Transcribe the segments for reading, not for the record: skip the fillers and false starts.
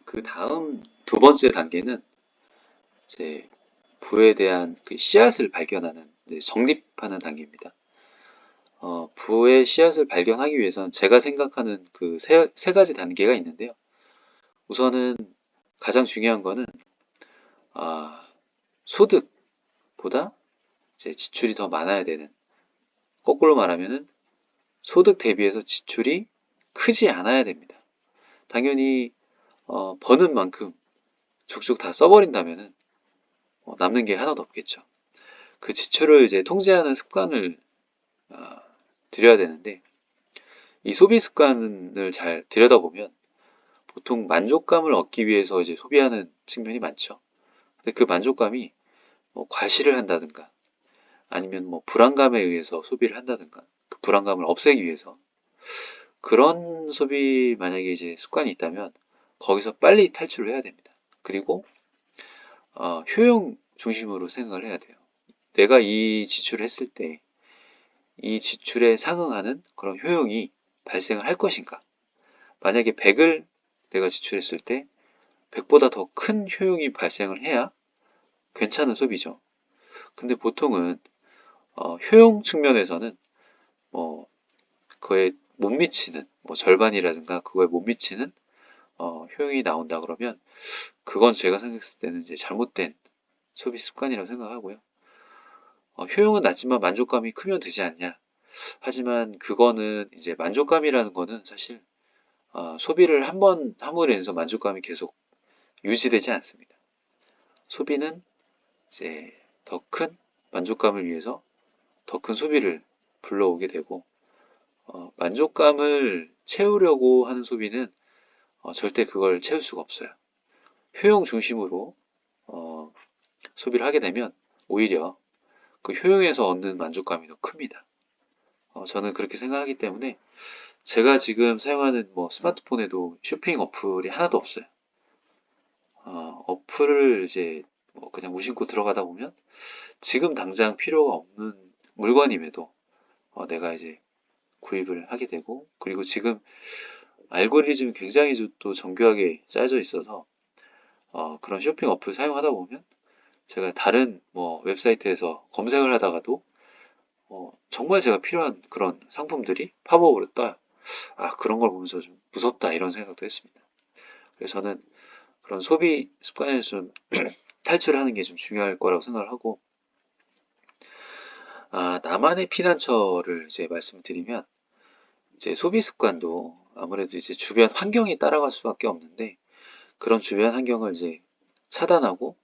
그 다음 두 번째 단계는 이제 부에 대한 그 씨앗을 발견하는 이제 정립하는 단계입니다. 부의 씨앗을 발견하기 위해서는 제가 생각하는 그 세 가지 단계가 있는데요. 우선은 가장 중요한 거는 아, 소득보다 이제 지출이 더 많아야 되는, 거꾸로 말하면은 소득 대비해서 지출이 크지 않아야 됩니다. 당연히 버는 만큼 족족 다 써버린다면은 남는 게 하나도 없겠죠. 그 지출을 이제 통제하는 습관을 어, 들여야 되는데, 이 소비 습관을 잘 들여다보면 보통 만족감을 얻기 위해서 이제 소비하는 측면이 많죠. 근데 그 만족감이 뭐 과시를 한다든가 아니면 뭐 불안감에 의해서 소비를 한다든가, 그 불안감을 없애기 위해서 그런 소비, 만약에 이제 습관이 있다면 거기서 빨리 탈출을 해야 됩니다. 그리고 효용 중심으로 생각을 해야 돼요. 내가 이 지출을 했을 때 이 지출에 상응하는 그런 효용이 발생을 할 것인가. 만약에 100을 내가 지출했을 때 100보다 더 큰 효용이 발생을 해야 괜찮은 소비죠. 근데 보통은 효용 측면에서는 뭐 그거에 못 미치는, 뭐 절반이라든가 그거에 못 미치는 효용이 나온다 그러면 그건 제가 생각했을 때는 이제 잘못된 소비 습관이라고 생각하고요. 효용은 낮지만 만족감이 크면 되지 않냐. 하지만 그거는 이제 만족감이라는 거는 사실 소비를 한 번 함으로 인해서 만족감이 계속 유지되지 않습니다. 소비는 이제 더 큰 만족감을 위해서 더 큰 소비를 불러오게 되고, 만족감을 채우려고 하는 소비는 절대 그걸 채울 수가 없어요. 효용 중심으로 어, 소비를 하게 되면 오히려 그 효용에서 얻는 만족감이 더 큽니다. 저는 그렇게 생각하기 때문에 제가 지금 사용하는 뭐 스마트폰에도 쇼핑 어플이 하나도 없어요. 어플을 이제 뭐 그냥 무심코 들어가다 보면 지금 당장 필요가 없는 물건임에도 내가 이제 구입을 하게 되고, 그리고 지금 알고리즘이 굉장히 또 정교하게 짜여져 있어서 그런 쇼핑 어플 사용하다 보면 제가 다른 뭐 웹사이트에서 검색을 하다가도 정말 제가 필요한 그런 상품들이 팝업으로 떠요. 그런 걸 보면서 좀 무섭다 이런 생각도 했습니다. 그래서 저는 그런 소비 습관에서 좀 탈출하는 게 좀 중요할 거라고 생각을 하고, 나만의 피난처를 이제 말씀드리면, 이제 소비 습관도 아무래도 이제 주변 환경이 따라갈 수밖에 없는데, 그런 주변 환경을 이제 차단하고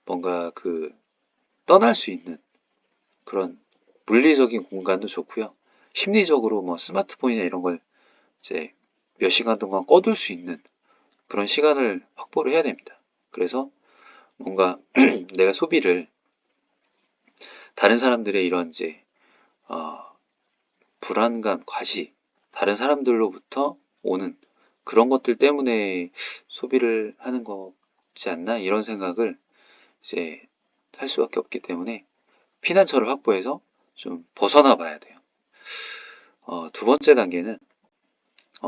뭔가 그 떠날 수 있는 그런 물리적인 공간도 좋고요. 심리적으로 뭐 스마트폰이나 이런 걸 이제 몇 시간 동안 꺼둘 수 있는 그런 시간을 확보를 해야 됩니다. 그래서 뭔가 내가 소비를 다른 사람들의 이런 이제 어, 불안감, 과시, 다른 사람들로부터 오는 그런 것들 때문에 소비를 하는 거지 않나 이런 생각을 이제 할 수밖에 없기 때문에 피난처를 확보해서 좀 벗어나 봐야 돼요. 두 번째 단계는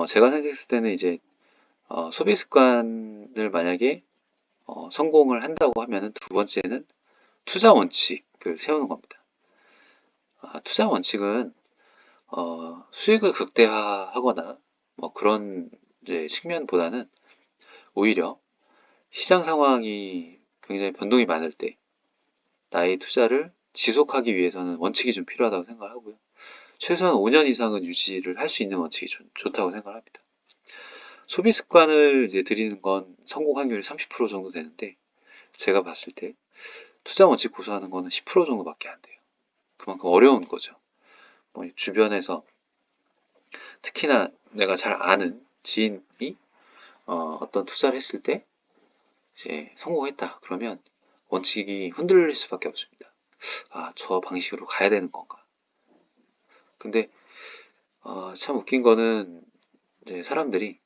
제가 생각했을 때는 이제 소비 습관을 만약에 성공을 한다고 하면은 두 번째는 투자 원칙을 세우는 겁니다. 투자 원칙은 수익을 극대화하거나 뭐 그런 이제 측면보다는 오히려 시장 상황이 굉장히 변동이 많을 때 나의 투자를 지속하기 위해서는 원칙이 좀 필요하다고 생각하고요. 최소한 5년 이상은 유지를 할 수 있는 원칙이 좋다고 생각합니다. 소비 습관을 이제 들이는 건 성공 확률이 30% 정도 되는데, 제가 봤을 때 투자 원칙 고수하는 거는 10% 정도밖에 안 돼요. 그만큼 어려운 거죠. 뭐 주변에서 특히나 내가 잘 아는 지인이 어떤 투자를 했을 때 이제 성공했다. 그러면 원칙이 흔들릴 수밖에 없습니다. 저 방식으로 가야 되는 건가? 근데 참 웃긴 거는 이제 사람들이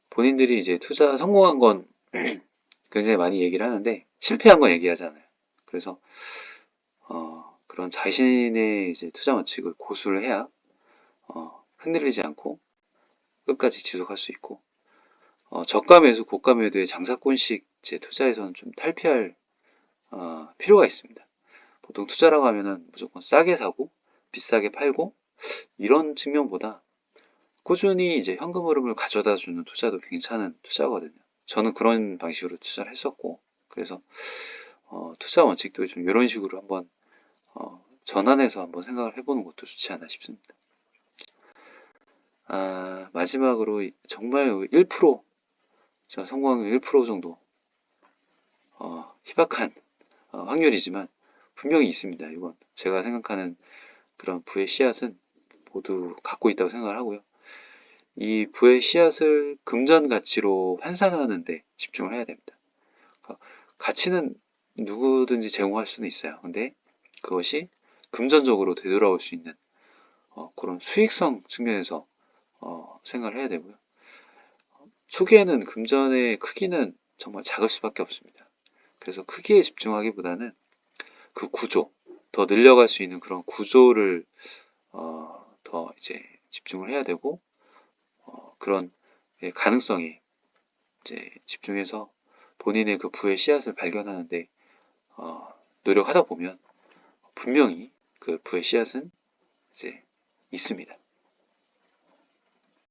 본인들이 이제 투자 성공한 건 굉장히 많이 얘기를 하는데 실패한 건 얘기하잖아요. 그래서 그런 자신의 이제 투자 원칙을 고수를 해야 흔들리지 않고 끝까지 지속할 수 있고, 저가 매수, 고가 매도의 장사꾼식 제 투자에서는 좀 탈피할 필요가 있습니다. 보통 투자라고 하면은 무조건 싸게 사고 비싸게 팔고 이런 측면보다 꾸준히 이제 현금 흐름을 가져다 주는 투자도 괜찮은 투자거든요. 저는 그런 방식으로 투자를 했었고, 그래서 투자 원칙도 좀 이런 식으로 한번 전환해서 한번 생각을 해보는 것도 좋지 않나 싶습니다. 마지막으로 정말 1%, 성공률 1% 정도 희박한 확률이지만 분명히 있습니다. 이건 제가 생각하는 그런 부의 씨앗은 모두 갖고 있다고 생각을 하고요. 이 부의 씨앗을 금전 가치로 환산하는 데 집중을 해야 됩니다. 가치는 누구든지 제공할 수는 있어요. 근데 그것이 금전적으로 되돌아올 수 있는 그런 수익성 측면에서 생각을 해야 되고요. 초기에는 금전의 크기는 정말 작을 수밖에 없습니다. 그래서 크기에 집중하기보다는 그 구조, 더 늘려갈 수 있는 그런 구조를 더 이제 집중을 해야 되고 그런 가능성에 이제 집중해서 본인의 그 부의 씨앗을 발견하는데 노력하다 보면 분명히 그 부의 씨앗은 이제 있습니다.